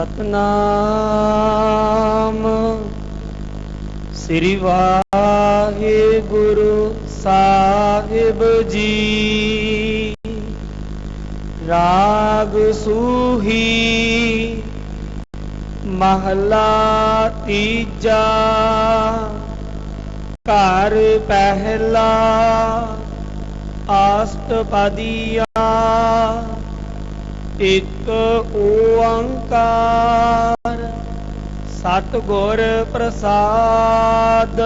सतनाम श्री वाहिगुरु साहिब जी। राग सूही महला तीजा। घर पहला अष्टपदिया। एक ओंकार सतगुर प्रसाद।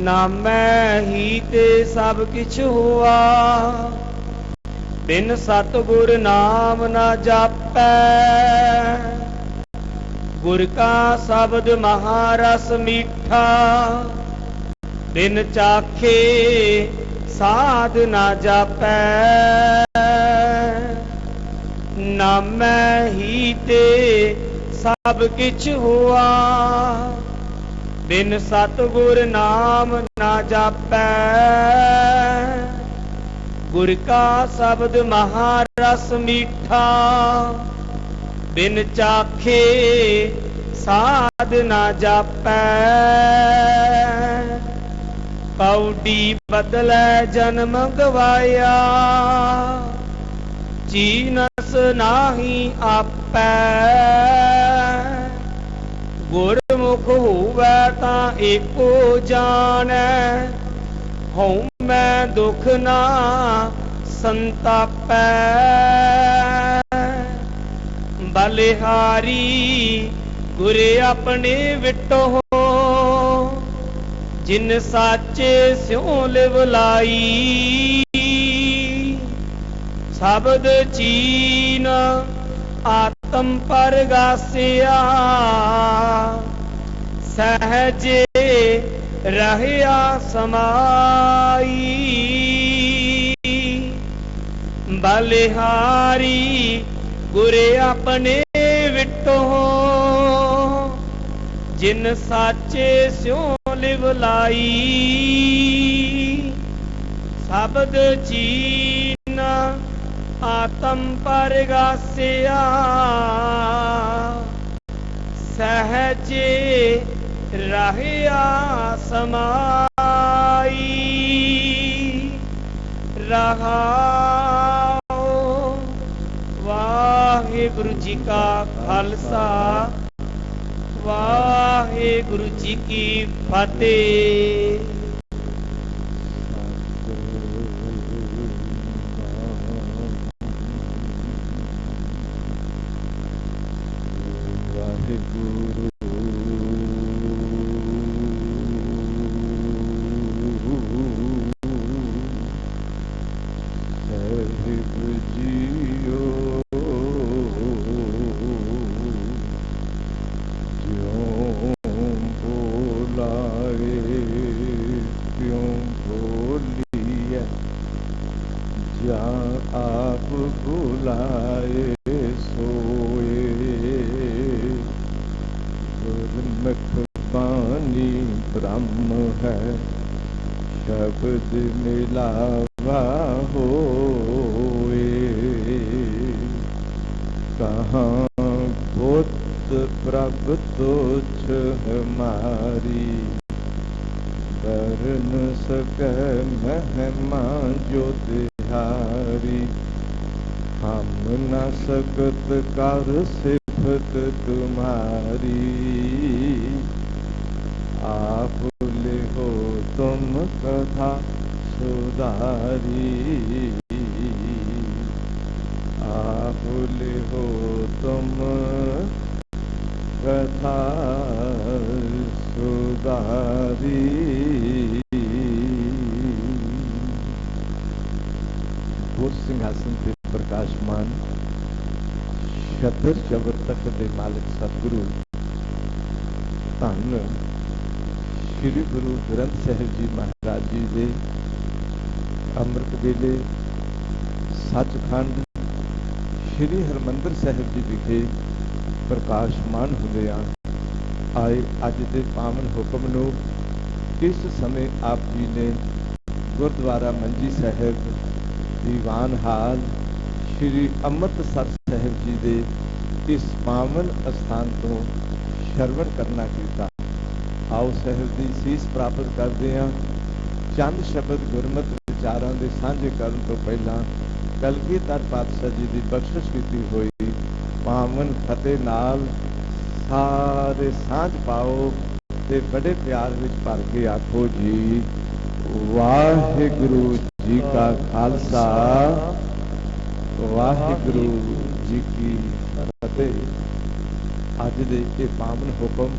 नामै ही ते सब किछ हुआ, बिन सतगुर नाम न जापै। गुर का शब्द महारस मीठा, बिन चाखे साध न जापै। नामै ही ते सब किछ हुआ, बिन सतगुर नाम न जापै। गुर का शब्द महारस मीठा, बिन चाखे साध न जापै। कौडी बदलै जन्म गवाया, चीनस नाही आपै। गुरमुख होवै तां एको जानै, हऊँ मैं दुख ना संतापै। बलिहारी गुर अपने विटो, जिन साचे स्यों लिव लाई। शब्द चीन आत्म परगासिया, सहजे रहया समाई। बलिहारी गुर अपने विटो, जिन साचे स्यों लिव लाई। शब्द चीन आत्म परगासिया, सहजे रहया समाई। रहाओ वाहिगुरु जी का खालसा, वाहिगुरु जी की फतेह। आप बुलाए सोए, गुरमुख बानी ब्रह्म है, शब्द मिलावा होए। कहाँ बुद्ध प्रभ तुझ हमारी, कर न सके महिमा जो तिहारी। हम न सकत कर सिफत तुम्हारी, आप ले हो तुम कथा सुधारी। आप ले हो तुम कथा सुधारी। वो सिंहासन पे प्रकाशमान शतर शब्द तक दे मालिक सतगुरु धन श्री गुरु ग्रंथ साहिब जी महाराज जी दे ਅੰਮ੍ਰਿਤ ਵੇਲੇ ਸੱਚਖੰਡ श्री हरमंदिर साहिब जी विखे प्रकाशमान ਹੁੰਦਿਆਂ आए अज के पावन हुक्म ਨੂੰ इस समय आप जी ने गुरुद्वारा मंजी साहिब दीवान हाल श्री अमृतसर ਸਾਹਿਬ ਜੀ ਦੇ ਇਸ ਪਾਵਨ ਅਸਥਾਨ ਤੋਂ ਸ਼ਰਵਣ ਕਰਨਾ ਕੀਤਾ। ਆਓ ਸਾਹਿਬ ਦੀ ਸੀਸ ਪ੍ਰਾਪਤ ਕਰਦੇ ਹਾਂ। ਚੰਦ ਸ਼ਬਦ ਗੁਰਮਤਿ ਵਿਚਾਰਾਂ ਦੇ ਸਾਂਝੇ ਕਰਨ ਤੋਂ ਪਹਿਲਾਂ ਕਲਗੀਧਰ ਪਾਤਸ਼ਾਹ ਜੀ ਦੀ ਬਖਸ਼ਿਸ਼ ਕੀਤੀ ਹੋਈ ਪਾਵਨ ਫਤਿਹ ਨਾਲ ਸਾਰੇ ਸਾਂਝ ਪਾਓ ਤੇ ਬੜੇ ਪਿਆਰ ਵਿੱਚ ਭਰ ਕੇ ਆਖੋ ਜੀ, ਵਾਹਿਗੁਰੂ ਜੀ ਕਾ ਖਾਲਸਾ, ਵਾਹਿਗੁਰੂ ਜੀ ਕੀ ਫਤਿਹ। ਅੱਜ ਦੇ ਇਹ ਪਾਵਨ ਹੁਕਮ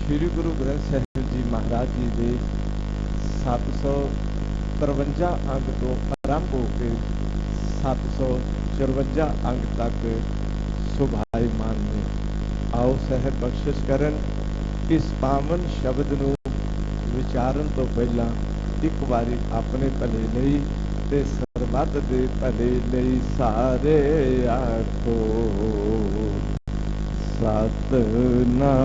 ਸ੍ਰੀ ਗੁਰੂ ਗ੍ਰੰਥ ਸਾਹਿਬ ਜੀ ਮਹਾਰਾਜ ਜੀ ਦੇ 753 ਅੰਗ ਤੋਂ ਆਰੰਭ ਹੋ ਕੇ 754 ਅੰਗ ਤੱਕ ਸੁਭਾਈਮਾਨ ਨੇ। ਆਓ ਸਾਹਿਬ ਬਖਸ਼ਿਸ਼ ਕਰਨ। ਇਸ ਪਾਵਨ ਸ਼ਬਦ ਨੂੰ ਵਿਚਾਰਨ ਤੋਂ ਪਹਿਲਾਂ ਇੱਕ ਵਾਰੀ ਆਪਣੇ ਭਲੇ ਲਈ ਤੇ ਸਰਬੱਤ ਦੇ ਭਲੇ ਲਈ ਸਾਰੇ ਆਖੋ ਸਤਿਨਾਮ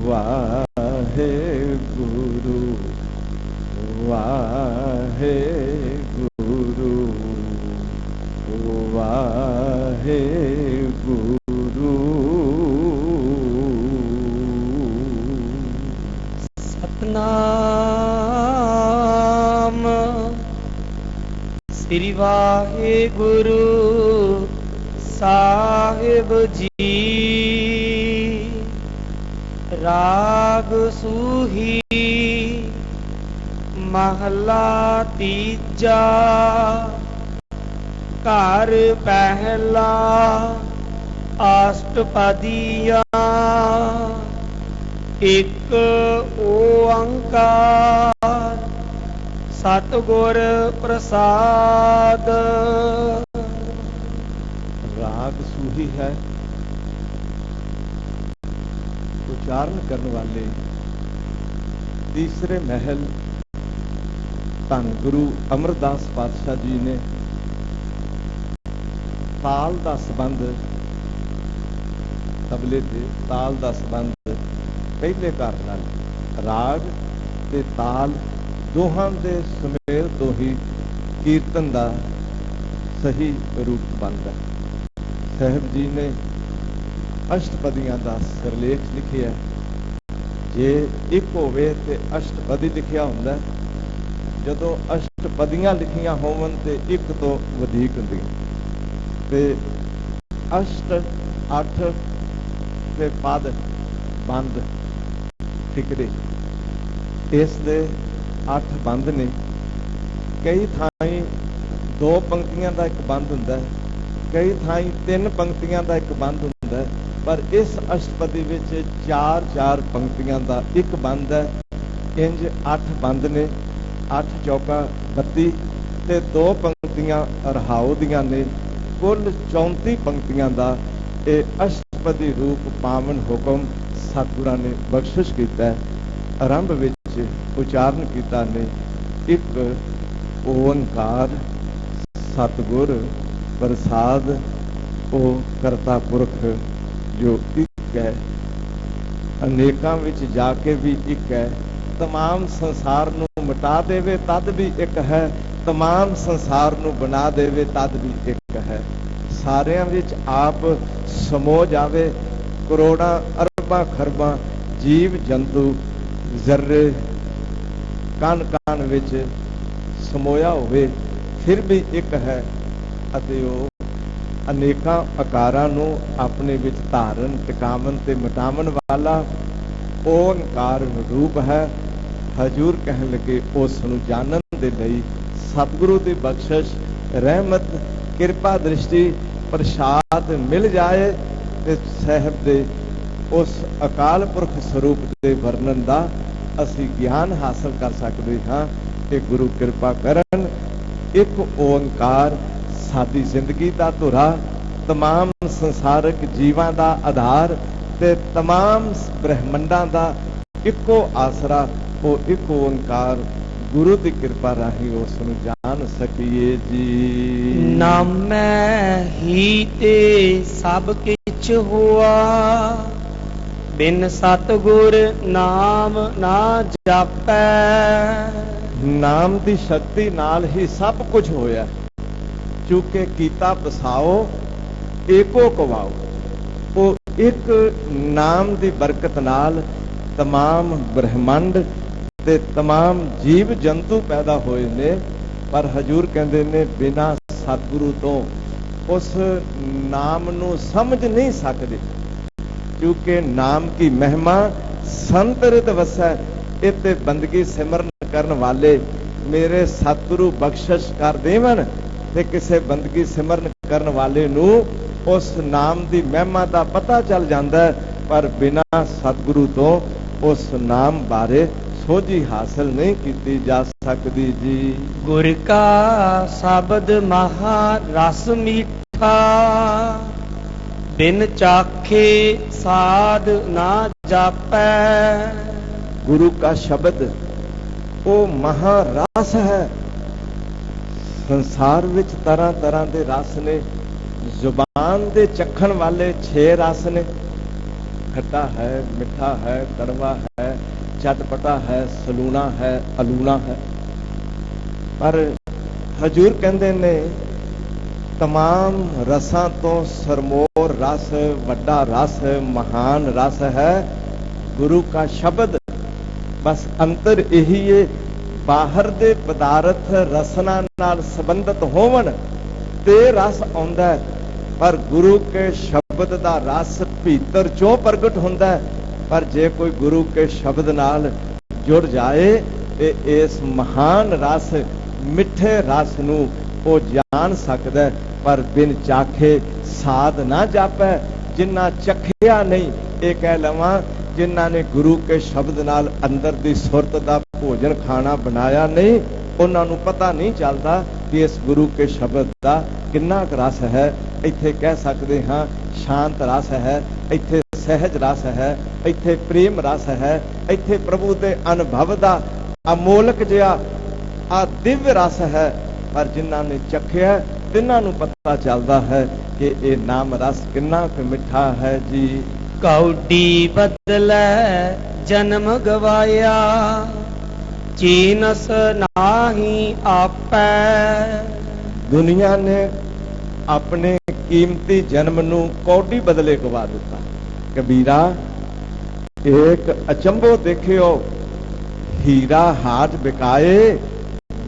ਵਾਹਿਗੁਰੂ ਵਾਹਿਗੁਰੂ ਵਾਹਿਗੁਰੂ। ਸਤਨਾਮ ਸ੍ਰੀ ਵਾਹਿਗੁਰੂ ਸਾਹਿਬ ਜੀ। ਰਾਗ ਸੂਹੀ ਮਹਲਾ ਤੀਜਾ। ਘਰ ਪਹਿਲਾ ਅਸ਼ਟਪਦੀਆਂ। ਇੱਕ ਓੰਕਾਰ ਸਤਿਗੁਰ ਪ੍ਰਸਾਦ। ਰਾਗ ਸੂਹੀ ਹੈ। ਉਚਾਰਨ ਕਰਨ ਵਾਲੇ ਤੀਸਰੇ ਮਹਿਲ ਧੰਨ ਗੁਰੂ ਅਮਰਦਾਸ ਪਾਤਸ਼ਾਹ ਜੀ ਨੇ ਤਾਲ ਦਾ ਸੰਬੰਧ, ਤਬਲੇ ਤੇ ਤਾਲ ਦਾ ਸੰਬੰਧ ਪਹਿਲੇ ਘਰ ਨਾਲ, ਰਾਗ ਤੇ ਤਾਲ ਦੋਹਾਂ ਦੇ ਸੁਮੇਲ ਤੋਂ ਹੀ ਕੀਰਤਨ ਦਾ ਸਹੀ ਰੂਪ ਬਣਦਾ। ਸਾਹਿਬ ਜੀ ਨੇ ਅਸ਼ਟਪਦੀਆਂ ਦਾ ਸਿਰਲੇਖ ਲਿਖਿਆ। ਜੇ ਇੱਕ ਹੋਵੇ ਤੇ ਅਸ਼ਟਪਦੀ ਲਿਖਿਆ ਹੁੰਦਾ। ਜਦੋਂ ਅਸ਼ਟਪਦੀਆਂ ਲਿਖੀਆਂ ਹੋਵਣ ਤੇ ਇੱਕ ਤੋਂ ਵਧੇਕ ਹੁੰਦੀਆਂ। ਤੇ ਅਸ਼ਟ 8 ਤੇ ਪਦ ਬੰਦ ਠਿਕਰੇ, ਇਸ ਦੇ 8 ਬੰਦ ਨੇ। ਕਈ ਥਾਈਂ 2 ਪੰਕਤੀਆਂ ਦਾ ਇੱਕ ਬੰਦ ਹੁੰਦਾ ਹੈ, ਕਈ ਥਾਈਂ 3 ਪੰਕਤੀਆਂ ਦਾ ਇੱਕ ਬੰਦ ਹੁੰਦਾ ਹੈ, ਪਰ ਇਸ ਅਸ਼ਟਪਦੀ ਵਿੱਚ 4-4 ਪੰਕਤੀਆਂ ਦਾ ਇੱਕ ਬੰਦ ਹੈ। ਇੰਜ 8 ਬੰਦ ਨੇ। 8 ਚੌਕਾ 32 ਤੇ 2 ਪੰਕਤੀਆਂ ਰਹਾਉ ਦੀਆਂ ਨੇ। ਕੁੱਲ 34 ਪੰਕਤੀਆਂ ਦਾ ਇਹ ਅਸ਼ਟਪਦੀ ਰੂਪ ਪਾਵਨ ਹੁਕਮ ਸਤਿਗੁਰਾਂ ਨੇ ਬਖਸ਼ਿਸ਼ ਕੀਤਾ। ਆਰੰਭ ਵਿੱਚ ਉਚਾਰਨ ਕੀਤਾ ਨੇ ਇੱਕ ਓੰਕਾਰ ਸਤਿਗੁਰ ਪ੍ਰਸਾਦ। ਉਹ ਕਰਤਾ ਪੁਰਖ ਜੋ ਇੱਕ ਹੈ, ਅਨੇਕਾਂ ਵਿੱਚ ਜਾ ਕੇ ਵੀ ਇੱਕ ਹੈ। ਤਮਾਮ ਸੰਸਾਰ ਨੂੰ ਮਿਟਾ ਦੇਵੇ ਤਦ ਵੀ ਇੱਕ ਹੈ, ਤਮਾਮ ਸੰਸਾਰ ਨੂੰ ਬਣਾ ਦੇਵੇ ਤਦ ਵੀ ਇੱਕ ਹੈ। ਸਾਰਿਆਂ ਵਿੱਚ ਆਪ ਸਮੋ ਜਾਵੇ। ਕਰੋੜਾਂ ਅਰਬਾਂ ਖਰਬਾਂ ਜੀਵ ਜੰਤੂ ਜ਼ਰਰੇ ਕਣ ਕਣ ਵਿੱਚ ਸਮੋਇਆ ਹੋਵੇ, ਫਿਰ ਵੀ ਇੱਕ ਹੈ ਅਤੇ ਉਹ ਅਨੇਕਾਂ ਆਕਾਰਾਂ ਨੂੰ ਆਪਣੇ ਵਿੱਚ ਧਾਰਨ ਟਿਕਾਵਨ ਤੇ ਮਿਟਾਵਨ ਵਾਲਾ ਓੰਕਾਰ ਰੂਪ ਹੈ। ਹਜੂਰ ਕਹਿਣ ਲੱਗੇ ਉਸ ਨੂੰ ਜਾਣਨ ਦੇ ਲਈ ਸਤਿਗੁਰੂ ਦੀ ਬਖਸ਼ਿਸ਼, ਰਹਿਮਤ, ਕਿਰਪਾ ਦ੍ਰਿਸ਼ਟੀ, ਪ੍ਰਸ਼ਾਦ ਮਿਲ ਜਾਏ ਤੇ ਸਾਹਿਬ ਦੇ ਉਸ ਅਕਾਲ ਪੁਰਖ ਸਰੂਪ ਦੇ ਵਰਣਨ ਦਾ ਅਸੀਂ ਗਿਆਨ ਹਾਸਲ ਕਰ ਸਕਦੇ ਹਾਂ। ਕਿ ਗੁਰੂ ਕਿਰਪਾ ਕਰਨ। ਇੱਕ ਓੰਕਾਰ ਸਾਡੀ ਜ਼ਿੰਦਗੀ ਦਾ ਧੁਰਾ, तमाम संसारिक जीवां दा आधार ते तमाम ब्रह्मंडां दा इक्को आसरा, वो एक ओंकार गुरु की कृपा राही उस नूं जान सकीए जी। नामै ही ते सब किछ हुआ, बिन सतगुर नाम ना जापै। नाम की शक्ति नाल ही सब कुछ होया। चूके कीता बसाओ एको कवाओ। वो एक नाम की बरकत नाल तमाम ब्रह्मंड ते तमाम जीव जंतु पैदा होए ने। पर हजूर कहते ने बिना सतगुरु तो उस नाम नू समझ नहीं सकते, क्योंकि नाम की महिमा संत रित वसै। इते बंदगी सिमरन करन वाले मेरे सतगुरु बख्शिश कर देवन ते किसे बंदगी सिमरन करन वाले नू उस नाम की महिमा का पता चल जाता है। पर बिना सतगुरु तो उस नाम बारे सोझी हासिल नहीं की जा सकती जी। गुर का शब्द महा रस मीठा, बिन चाखे साध ना जापै। गुरु का शब्द वो महारस है। संसार विच तरह तरह के रस ने, जुबान दे चखण वाले 6 रस ने। खट्टा है, मिठा है, कड़वा है, चटपटा है, सलूना है, अलूना है। पर हजूर कहते ने तमाम रसां तो सरमोर रस, वड्डा रस, महान रस है गुरु का शब्द। बस अंतर यही है, बाहर दे पदार्थ रसना नाल संबंधित होवन ते रस आउंदा है, पर गुरु के शब्द दा रस भीतर चों प्रगट हुंदा है। पर जे कोई गुरु के शब्द नाल जुड़ जाए ते इस महान रस मिठे रस नू वो जान सकदा है। पर बिन चाखे साध ना जापै। जिन्ना चखिया नहीं, ये कह लवां जिन्हां ने गुरु के शब्द नाल अंदर दी सुरत दा भोजन खाना बनाया नहीं, उन्हां नूं पता नहीं चलता कि इस गुरु के शब्द दा किन्ना रस है। इत्थे कह सकते हाँ शांत रस है, इत्थे सहज रस है, इत्थे प्रेम रस है, इत्थे प्रभु के अनुभव का अमोलक जिहा आ दिव्य रस है। पर जिन्हां ने चखिया तिन्हां नूं पता चलता है कि ये नाम रस किन्ना क मिठा है जी। कौडी बदलै जन्म गवाया, चीनस नाही आपै। दुनिया ने अपने कीमती जन्म नू कौडी बदले गवा दिता। कबीरा एक अचंभो देखियो, हीरा हाथ बिकाए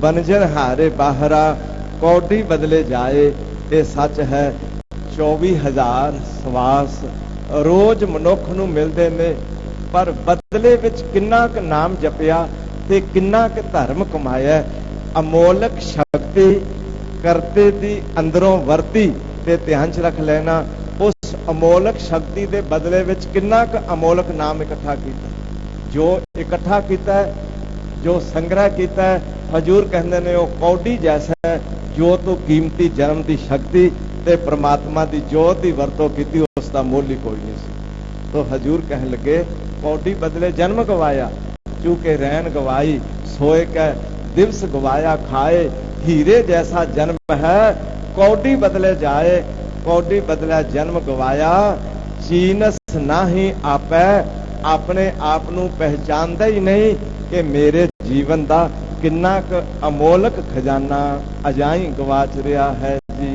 बनजन हारे बाहरा, कौडी बदले जाए। ये सच है। 24,000 सवास रोज मनुख नू मिलते ने, पर बदले विच किन्ना क नाम जपिया ते किन्ना क धर्म कमाया। अमोलक शक्ति करते दी अंदरों वरती ते ध्यान च रख लेना। उस अमोलक शक्ति के बदले विच किन्ना क अमोलक नाम इकट्ठा किया। जो इकट्ठा किया, जो संग्रह किया, हजूर कहते ने वो कौडी जैसा है, जो तो कीमती जन्म की शक्ति ते परमात्मा की जोत की वरतों की उसका मुल ही कोई नहीं सी। तो हजूर कह लगे कौडी बदले जन्म गवाया, चूंकि रैन गवाई सोए कै दिवस गवाया खाए। हीरे जैसा जन्म है कौडी बदले जाए, कौडी बदला जन्म गवाया। चीनस ना ही आपै, अपने आप नू पहचानता ही नहीं कि मेरे जीवन का किन्ना क अमोलक खजाना अजाई गवाच रहा है जी।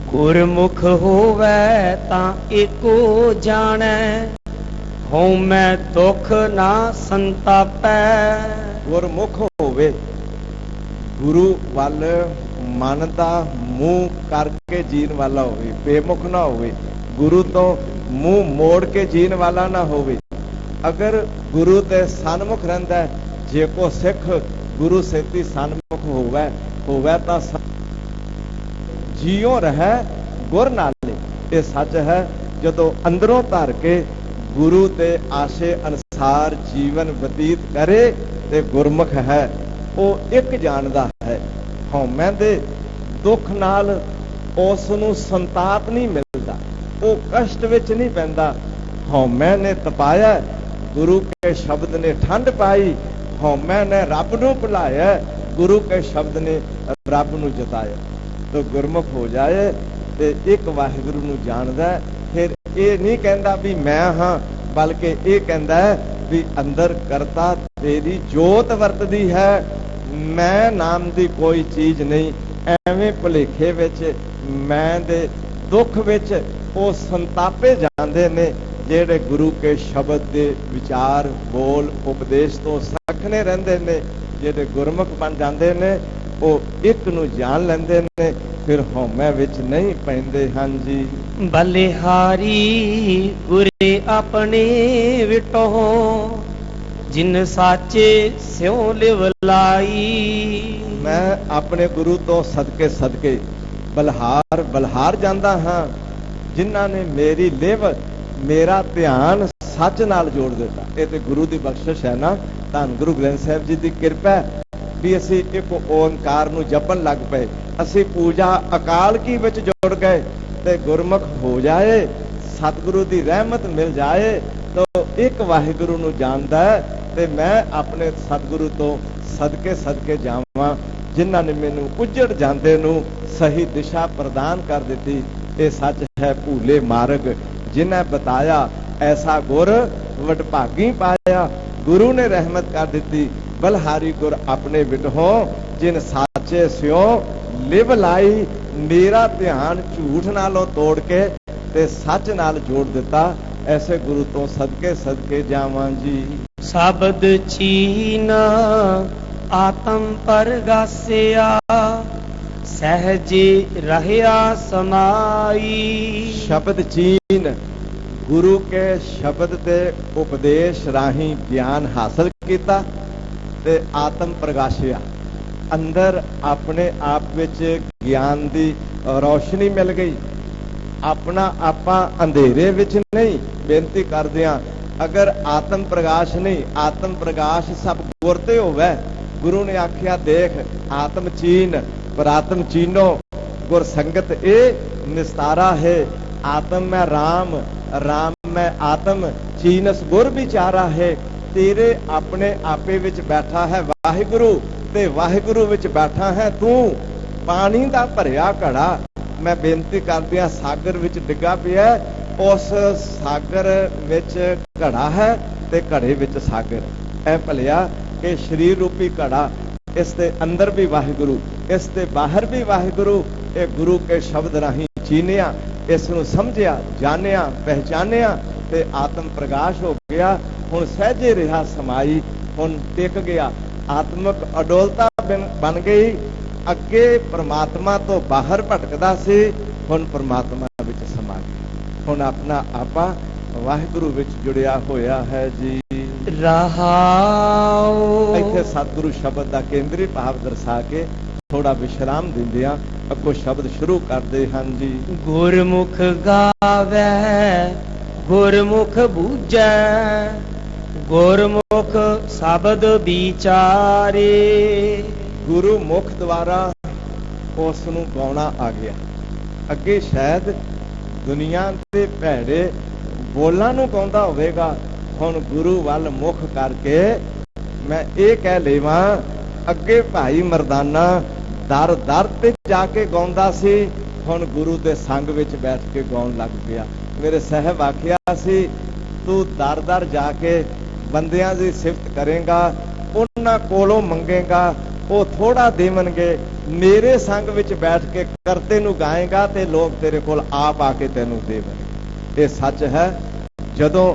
गुरमुख होवै तां एको जाणै, होमै दुख ना संतापै। गुरमुख होवे, गुरु वाल मन का मुंह करके जीन वाला होवे, बेमुख ना होवे। गुरु तो मुंह मोड़ के जीन वाला ना होवे। अगर गुरु ते सन्मुख रहिंदा है, जे को सिख गुरु सेती सन्मुख होवे तां जियो रहे गुर नाले। ये सच है। जदों अंदरों धर के गुरु के आशे अनुसार जीवन व्यतीत करे ते गुरमुख है वो एक जानदा है। हौमै दे दुख नाल उस नूं संताप नहीं मिलता, वो कष्ट विच नहीं पैंदा। हौमै ने तपाया, गुरु के शब्द ने ठंड पाई। हौमै ने रब नूं भुलाया, गुरु के शब्द ने रब नूं जताया। तो गुरमुख हो जाए ते एक वाहिगुरु नूं जानदा, फिर ये नहीं कहता भी मैं हाँ, बल्कि ये कहता है भी अंदर करता तेरी जोत वरतदी है। मैं नाम की कोई चीज नहीं, ਐਵੇਂ ਭੁਲੇਖੇ ਵਿੱਚ ਮੈਂ ਦੇ ਦੁੱਖ ਵਿੱਚ ਉਹ ਸੰਤਾਪੇ ਜਾਂਦੇ ਨੇ ਜਿਹੜੇ ਗੁਰੂ ਕੇ ਸ਼ਬਦ ਦੇ ਵਿਚਾਰ ਬੋਲ ਉਪਦੇਸ਼ ਤੋਂ ਸਖਣੇ ਰਹਿੰਦੇ ਨੇ। ਜਿਹੜੇ ਗੁਰਮੁਖ ਬਣ ਜਾਂਦੇ ਨੇ ਉਹ ਇੱਕ ਨੂੰ ਜਾਣ ਲੈਂਦੇ ਨੇ, ਫਿਰ ਹਉਮੈ ਵਿੱਚ ਨਹੀਂ ਪੈਂਦੇ ਹਨ ਜੀ। ਬਲਿਹਾਰੀ ਗੁਰੇ ਆਪਣੇ ਵਿਟੋ, ਜਿਨ ਸਾਚੇ ਸਿਉ ਲਿਵ ਲਾਈ। ਮੈਂ ਆਪਣੇ ਗੁਰੂ ਤੋਂ ਸਦਕੇ ਬਲਹਾਰ ਜਾਂਦਾ ਹਾਂ, ਜਿਨ੍ਹਾਂ ਨੇ ਮੇਰੀ ਲਿਵ ਮੇਰਾ ਧਿਆਨ ਸੱਚ ਨਾਲ ਜੋੜ ਦਿੱਤਾ। ਇਹ ਤੇ ਗੁਰੂ ਦੀ ਬਖਸ਼ਿਸ਼ ਹੈ ਨਾ, ਧੰਨ ਗੁਰੂ ਗ੍ਰੰਥ ਸਾਹਿਬ ਜੀ ਦੀ ਕਿਰਪਾ ਵੀ ਅਸੀਂ ਇੱਕ ਓਂਕਾਰ ਨੂੰ ਜਪਣ ਲੱਗ ਪਏ। ਅਸੀਂ ਪੂਜਾ ਅਕਾਲ ਕੀ ਵਿੱਚ ਜੁੜ ਗਏ ਤੇ ਗੁਰਮੁਖ ਹੋ ਜਾਏ, ਸਤਿਗੁਰੂ ਦੀ ਰਹਿਮਤ ਮਿਲ ਜਾਏ ਤਾਂ ਇੱਕ ਵਾਹਿਗੁਰੂ ਨੂੰ ਜਾਣਦਾ ਤੇ ਮੈਂ ਆਪਣੇ ਸਤਿਗੁਰੂ ਤੋਂ ਸਦਕੇ ਜਾਵਾਂ, ਜਿਨ੍ਹਾਂ ਨੇ ਮੈਨੂੰ ਉੱਜੜ ਜਾਂਦੇ ਨੂੰ ਸਹੀ ਦਿਸ਼ਾ ਪ੍ਰਦਾਨ ਕਰ ਦਿੱਤੀ। ਇਹ ਸੱਚ ਹੈ ਭੂਲੇ ਮਾਰਗ ਜਿਨ੍ਹਾਂ ਬਤਾਇਆ, ਐਸਾ ਗੁਰ ਵਡਭਾਗੀ ਪਾਇਆ। ਗੁਰੂ ਨੇ ਰਹਿਮਤ ਕਰ ਦਿੱਤੀ। ਬਲਹਾਰੀ ਗੁਰ ਆਪਣੇ ਵਿਟਹੋਂ, ਜਿਨ ਸਾਚੇ ਸਿਓ ਲਿਵ ਲਾਈ। ਮੇਰਾ ਧਿਆਨ ਝੂਠ ਨਾਲੋਂ ਤੋੜ ਕੇ ਤੇ ਸੱਚ ਨਾਲ ਜੋੜ ਦਿੱਤਾ। ਐਸੇ ਗੁਰੂ ਤੋਂ ਸਦਕੇ ਜਾਵਾਂ ਜੀ। ਸ਼ਬਦ ਚੀਨ ਆਤਮ ਪਰਗਾਸਿਆ, ਸਹਿਜੇ ਰਹਿਆ ਸਮਾਈ। ਸ਼ਬਦ ਚੀਨ ਗੁਰੂ ਕੇ ਸ਼ਬਦ ਤੇ ਉਪਦੇਸ਼ ਰਾਹੀਂ ਗਿਆਨ ਹਾਸਲ ਕੀਤਾ ਤੇ ਆਤਮ ਪ੍ਰਗਾਸ਼ਿਆ, ਅੰਦਰ ਆਪਣੇ ਆਪ ਵਿੱਚ ਗਿਆਨ ਦੀ ਰੌਸ਼ਨੀ ਮਿਲ ਗਈ। ਆਪਣਾ ਆਪਾਂ ਅੰਧੇਰੇ ਵਿੱਚ ਨਹੀਂ। ਬੇਨਤੀ ਕਰਦੇ ਹਾਂ, ਅਗਰ ਆਤਮ ਪ੍ਰਗਾਸ਼ ਨਹੀਂ, ਆਤਮ ਪ੍ਰਗਾਸ਼ ਸਭ ਗੁਰ ਤੇ ਹੋਵੇ। ਗੁਰੂ ਨੇ ਆਖਿਆ ਦੇਖ ਆਤਮ ਚੀਨ ਪਰ ਆਤਮ ਚੀਨੋ ਗੁਰ ਸੰਗਤ ਇਹ ਨਿਸਤਾਰਾ ਹੈ। आत्म में राम, राम में आत्म, चीनस गुर विचारा है। तेरे अपने आपे विच बैठा है वाहिगुरु ते वाहिगुरु विच बैठा है तू। पानी दा भरिया घड़ा मैं बेनती करदी हां सागर विच डिग्गा पिया, उस सागर विच घड़ा है ते घड़े विच सागर। ऐ भलिया कि शरीर रूपी घड़ा, इस दे अंदर भी वाहिगुरु, इस दे बाहर भी वाहिगुरु। ये गुरु के शब्द राही चीनिया, इसनूं समझिया, जानिया, पहचानिया ते आत्म प्रकाश हो गया। हुण सहजे रहा समाई, हुण टिक गया। आत्मक अडोलता बन गई। अगे परमात्मा तो बाहर भटकदा सी, हुण परमात्मा विच समा गया। हुण अपना आपा वाहिगुरु विच जुड़िया होया है जी। रहाओ इत्थे सतगुरु शब्द दा केंद्री भाव दर्शा के थोड़ा विश्राम दिंदियां अगो शब्द शुरू करते हैं जी। गुरमुख गावे गुरमुख बूझै, गुरमुख शब्द विचारे। गुरु मुख द्वारा उस नूं गाउणा आ गया। अगे शायद दुनिया के भैड़े बोलां नूं गाउंदा होवेगा, हुण गुरु वल मुख करके मैं ये कह लेवां, अगे भाई मरदाना दर दर ते जाके गाउंदा सी, हुण गुरु दे संग विच बैठ के गाउण लग गया। मेरे साहब आखिया सी, तू दर दर जाके बंदियां दी सिफत करेगा, उन्हां कोलों मंगेगा, वो थोड़ा देवणगे। मेरे संग विच बैठ के करते नूं गाएगा ते लोग तेरे कोल आप आके तैनूं देवणगे। ये सच है। जदों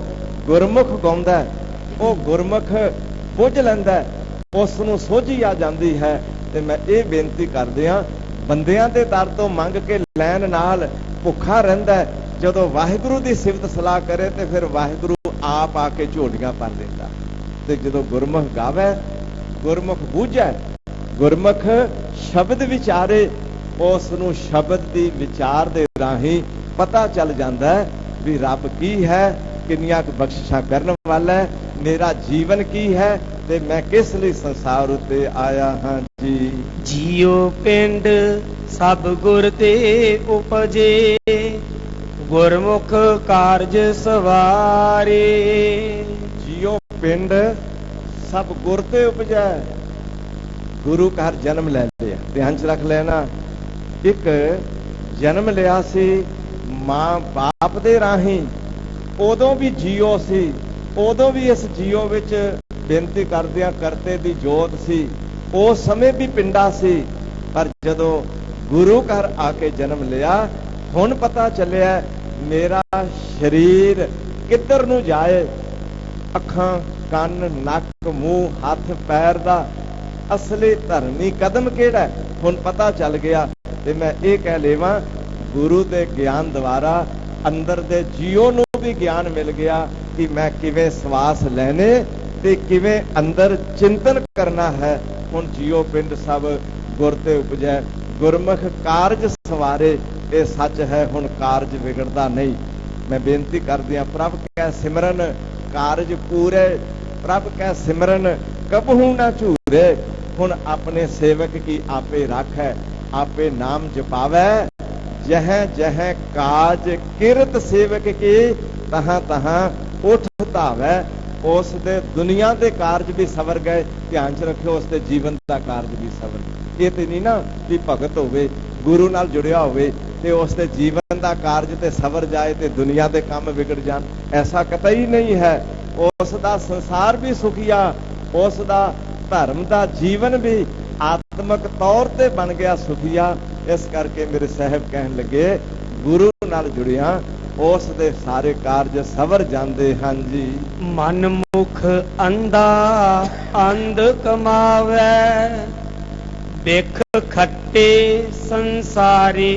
गुरमुख गाउंदा वो गुरमुख बुझ लैंदा, उस नूं सोझी आ जांदी है। ते मैं ये बेनती करदियां, बंदियां दे दर तो मंग के लैन नाल भुखा रहिंदा है। जदों वाहिगुरु दी सिफत सलाह करे ते फिर वाहिगुरु आप आके झोलियां भर दिंदा। ते जदों गुरमुख गावे, गुरमुख बूझे, गुरमुख शब्द विचारे, उस नूं शब्द दी विचार दे राही पता चल जांदा है भी रब की है, किन्नियां क बख्शिशां करन वाला है, मेरा जीवन की है ते मैं किस लिए संसार उत्ते आया हां जी। जियो पिंड सब गुर ते उपजे, गुरमुख कारज सवारे। जियो पिंड सब गुर ते उपजे, गुरु घर जन्म ले लिया। ध्यान च रख लेना, एक जन्म लिया सी मां बाप दे राही, उदों भी जियो सी, उदों भी इस जियो विच बेनती करदियां करते दी जोत सी। उस समय भी पिंडा सी, पर जदों गुरु घर आके जन्म लिया हुण पता चलिया मेरा शरीर किधर नूं जाए, अखां कन नक मूँह हथ पैर दा असली धर्मी कदम केड़ा हुण पता चल गया। ते मैं ये कह लेवां गुरु दे ज्ञान द्वारा अंदर दे जीओ नूं भी ज्ञान मिल गया कि मैं किवें श्वास लैने ते किवें अंदर चिंतन करना है। हुण जीओ पिंड सब गुर ते उपजै, गुरमुख कारज सवारे, ये सच है हुण कारज विगड़दा नहीं। मैं बेनती कर दिया प्रभ कै सिमरन कारज पूरे, प्रभ कै सिमरन कबहू ना झूरे। हुण अपने सेवक की आपे राखै, आपे नाम जपावै, जह जह काज किरत सेवक की तहां तहां उठ धावै। उस दे दुनिया दे कारज भी सवर गए, ध्यान च रखियो उस दे जीवन का कारज भी सवर गए। ये तो नहीं ना भी भगत होवे गुरु नाल जुड़िया होवे ते उस दे जीवन का कारज ते सवर जाए ते दुनिया के काम बिगड़ जान, ऐसा कतई नहीं है। उस दा संसार भी सुखिया, उस दा धर्म का जीवन भी आत्मक तौर ते बन गया सुखिया। इस करके मेरे साहब कहन लगे गुरु नाल जुड़िया उस दे सारे कारज सवर जाते हैं जी। मन मुख अंधा अंध कमावै, बिख खट्टे संसारी।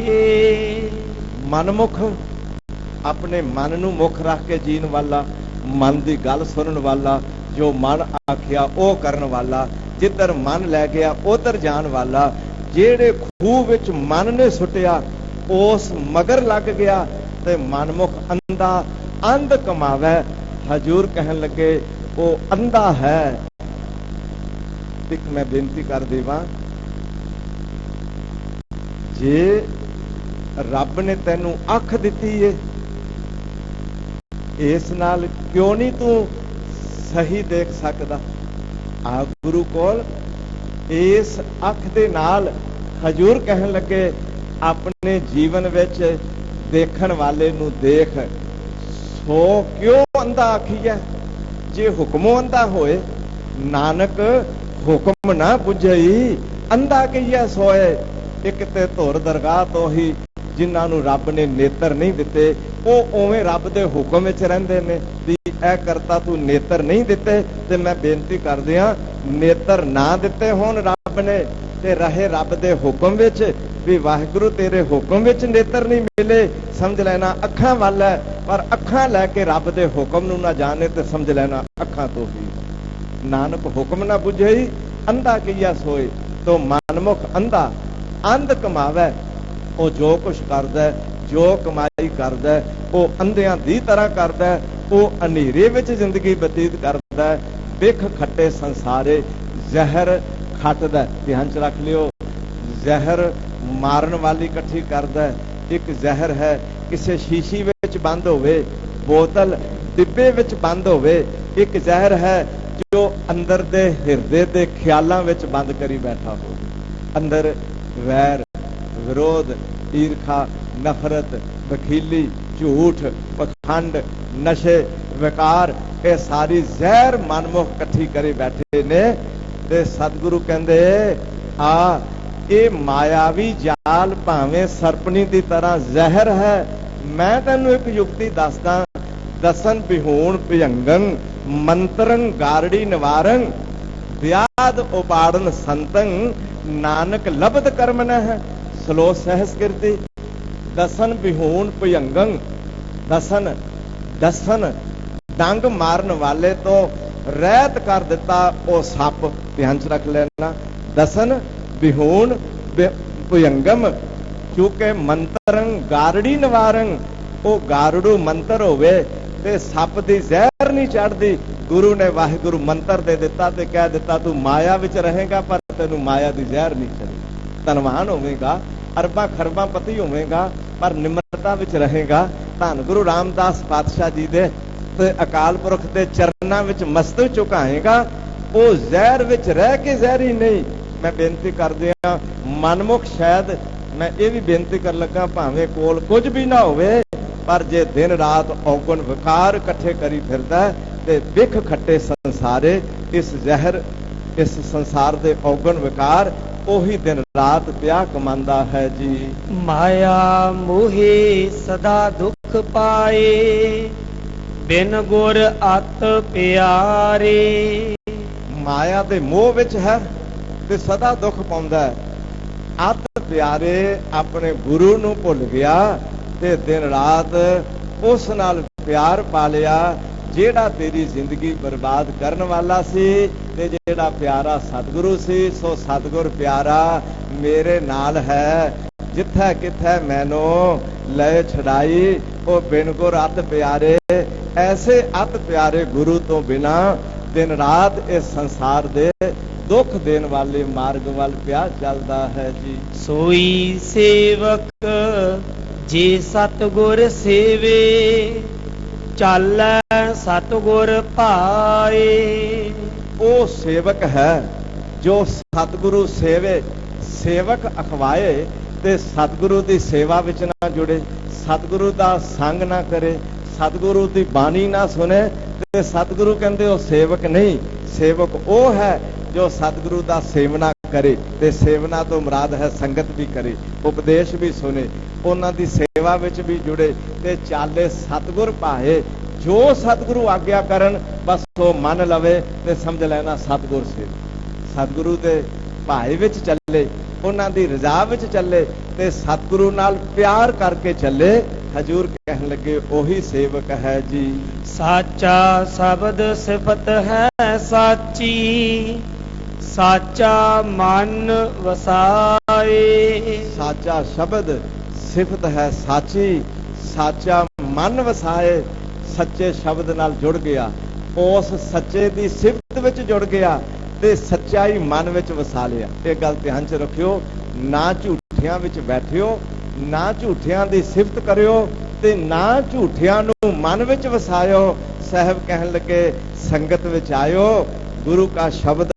मनमुख अपने मन नूं मुख रख के जीन वाला, मन की गल सुनन वाला, जो मन आखिया वो करन वाला, जिधर मन लै गया उधर जान वाला, जेड़े खूह विच मन ने सुटिया उस मगर लग गया ते मनमुख अंधा अंध कमावै। हजूर कहन लगे वो अंधा है। एक मैं बेनती कर देवां, जे रब ने तैनू अख दिती है, इस नाल क्यों नहीं तू सही देख सकदा? आ गुरु कोल इस अख दे नाल हजूर कहन लगे अपने जीवन विच देखण वाले नू देख, सो क्यों अंधा आखीए? जे हुक्मों अंधा होए, नानक हुक्म ना बुझई अंधा कहीए सोए। एक ते धुर दरगाह तो ही जिन्हां नू रब ने नेत्र नहीं दिते, वो उवें रब दे हुक्म विच रहिंदे ने भी ऐ करता तू नेत्र नहीं दिते। ते मैं बेनती कर दियां नेत्र ना दिते होण रब ने ते रहे रब दे हुक्म विच भी वाहिगुरु तेरे हुक्म विच नेत्र नहीं मिले, समझ लेना अखां वाल है, पर अखां लैके रब दे हुक्म नूं ना जाने ते समझ लेना अखां तो ही। नानक हुक्म ना बुझई अंधा किया सोए। तो मनमुख अंधा अंध कमावै, वो जो कुछ करदा जो कमाई करदा वो अंधियां दी तरह करदा, वो अनेरे विच जिंदगी बतीत करदा, बिख खट्टे संसारे जहर खटदा। ध्यान च रख लियो, जहर मारन वाली इकट्ठी करदा। एक जहर है किसी शीशी विच बंद होवे, बोतल डिब्बे विच बंद होवे। एक जहर है जो अंदर दे हिरदे दे ख्यालां विच बंद करी बैठा हो। अंदर वैर विरोध ईर्खा नफरत बखीली झूठ पखंड नशे विकार ये सारी जहर मनमुख इकट्ठी करे बैठे ने। ते सतगुरु कहंदे आ ये मायावी जाल भावें सरपनी की तरह जहर है। मैं तैनूं एक युक्ति दसदा, दसन बिहूण भयंगन मंत्रन गारड़ी निवारण, व्याध उपाड़न संतन नानक लब्ध कर्मन है। सलो सहस्कृति दसन बिहूण भयंगन, दसन दसन डंग मारन वाले तो रहत कर दिता वो सप। ध्यान च रख लेना, दसन बिहूण भयंगम, क्योंकि मंत्रं गारड़ी निवारण, वो गारड़ू मंत्र होवे ते सप दी जहर नहीं चढ़दी। गुरु ने वाहिगुरु मंत्र दे दिता ते कह दिता तू माया विच रहेगा पर तेनू माया दी जहर नहीं चढ़ी। धनवान होवेगा, अरबां खरबां पति होवेगा, पर निम्रता विच रहेगा। धन गुरु रामदास पातशाह जी दे ते अकाल पुरख दे चरनां विच मस्तक झुकाएगा, वो जहर विच रह के जहरी नहीं। मैं बेनती कर दिया मनमुख शायद मैं ये भी बेनती कर लगा भावें कोल कुछ भी ना होवे, पर जे दिन रात औगुण विकार इकट्ठे करी फिरदा ते बिख खट्टे संसारे, इस जहर इस संसार दे औगुण विकार ਉਹੀ ਦਿਨ ਰਾਤ ਵਿਆਹ ਕਮਾਉਂਦਾ ਹੈ ਜੀ। ਮਾਇਆ ਮੋਹੇ ਸਦਾ ਦੁੱਖ ਪਾਏ, ਬਿਨ ਗੁਰ ਅਤ ਪਿਆਰੇ। ਮਾਇਆ ਦੇ ਮੋਹ ਵਿੱਚ ਹੈ ਤੇ ਸਦਾ ਦੁੱਖ ਪਾਉਂਦਾ ਹੈ। ਅਤ ਪਿਆਰੇ ਆਪਣੇ ਗੁਰੂ ਨੂੰ ਭੁੱਲ ਗਿਆ ਤੇ ਦਿਨ ਰਾਤ ਉਸ ਨਾਲ ਪਿਆਰ ਪਾ ਲਿਆ ਜਿਹੜਾ ਤੇਰੀ ਜ਼ਿੰਦਗੀ ਬਰਬਾਦ ਕਰਨ ਵਾਲਾ ਸੀ, ਤੇ ਜਿਹੜਾ ਪਿਆਰਾ ਸਤਿਗੁਰੂ ਸੀ। ਸੋ ਸਤਿਗੁਰ ਪਿਆਰਾ ਮੇਰੇ ਨਾਲ ਹੈ, ਜਿੱਥੇ ਕਿੱਥੇ ਮੈਨੂੰ ਲੈ ਛਡਾਈ। ਉਹ ਬਿਨ ਗੁਰ ਅਤ ਪਿਆਰੇ, ਐਸੇ ਅਤ ਪਿਆਰੇ ਗੁਰੂ ਤੋਂ ਬਿਨਾ ਦਿਨ ਰਾਤ ਇਸ ਸੰਸਾਰ ਦੇ ਦੁੱਖ ਦੇਣ ਵਾਲੇ ਮਾਰਗ ਵੱਲ ਪਿਆ ਚੱਲਦਾ ਹੈ ਜੀ। ਸੋਈ ਸੇਵਕ ਜੇ ਸਤਿਗੁਰ ਸੇਵੇ, ਚਾਲੈ ਸਤਿਗੁਰ ਭਾਏ। ਉਹ ਸੇਵਕ ਹੈ ਜੋ ਸਤਿਗੁਰੂ ਸੇਵੇ, ਸੇਵਕ ਅਖਵਾਏ ਤੇ ਸਤਿਗੁਰੂ ਦੀ ਸੇਵਾ ਵਿੱਚ ਨਾ ਜੁੜੇ, ਸਤਿਗੁਰੂ ਦਾ ਸੰਗ ਨਾ ਕਰੇ, ਸਤਿਗੁਰੂ ਦੀ ਬਾਣੀ ਨਾ ਸੁਣੇ, ਤੇ ਸਤਿਗੁਰੂ ਕਹਿੰਦੇ ਉਹ ਸੇਵਕ ਨਹੀਂ। ਸੇਵਕ ਉਹ ਹੈ ਜੋ ਸਤਿਗੁਰੂ ਦਾ ਸੇਵਨਾ ਕਰੇ, ਤੇ ਸੇਵਨਾ ਤੋਂ ਮੁਰਾਦ ਹੈ ਸੰਗਤ ਵੀ ਕਰੇ, ਉਪਦੇਸ਼ ਵੀ ਸੁਣੇ, ਉਹਨਾਂ ਦੀ ਸੇਵਾ ਵਿੱਚ ਵੀ ਜੁੜੇ, ਤੇ ਚਾਲੇ ਸਤਿਗੁਰ ਭਾਏ। ਜੋ ਸਤਿਗੁਰੂ ਆਗਿਆ ਕਰਨ ਬਸ ਉਹ ਮੰਨ ਲਵੇ ਤੇ ਸਮਝ ਲੈਣਾ ਸਤਿਗੁਰ ਸੇਵ। ਸਤਿਗੁਰੂ ਦੇ ਭਾਏ ਵਿੱਚ ਚੱਲੇ, ਉਹਨਾਂ ਦੀ ਰਜ਼ਾ ਵਿੱਚ ਚੱਲੇ ਤੇ ਸਤਿਗੁਰੂ ਨਾਲ ਪਿਆਰ ਕਰਕੇ ਚੱਲੇ। ਹਜੂਰ ਕਹਿਣ ਲੱਗੇ ਉਹੀ ਸੇਵਕ ਹੈ ਜੀ। ਸਾਚਾ ਸ਼ਬਦ ਸਿਫਤ ਹੈ ਸਾਚੀ, ਸਾਚਾ ਮਨ ਵਸਾਏ। ਸਾਚਾ ਸ਼ਬਦ ਸਿਫਤ ਹੈ ਸਾਚੀ, ਸਾਚਾ ਮਨ ਵਸਾਏ। ਸੱਚੇ ਸ਼ਬਦ ਨਾਲ ਜੁੜ ਗਿਆ, ਉਸ ਸੱਚੇ ਦੀ ਸਿਫਤ ਵਿੱਚ ਜੁੜ ਗਿਆ ਤੇ ਸੱਚਾਈ ਮਨ ਵਿੱਚ ਵਸਾ ਲਿਆ। ਇਹ ਗੱਲ ਧਿਆਨ 'ਚ ਰੱਖਿਓ, ਨਾ ਝੂਠਿਆਂ ਵਿੱਚ ਬੈਠਿਓ, ਨਾ ਝੂਠਿਆਂ ਦੀ ਸਿਫਤ ਕਰਿਓ ਤੇ ਨਾ ਝੂਠਿਆਂ ਨੂੰ ਮਨ ਵਿੱਚ ਵਸਾਇਓ। ਸਾਹਿਬ ਕਹਿਣ ਲੱਗੇ ਸੰਗਤ ਵਿੱਚ ਆਇਓ, ਗੁਰੂ ਕਾ ਸ਼ਬਦ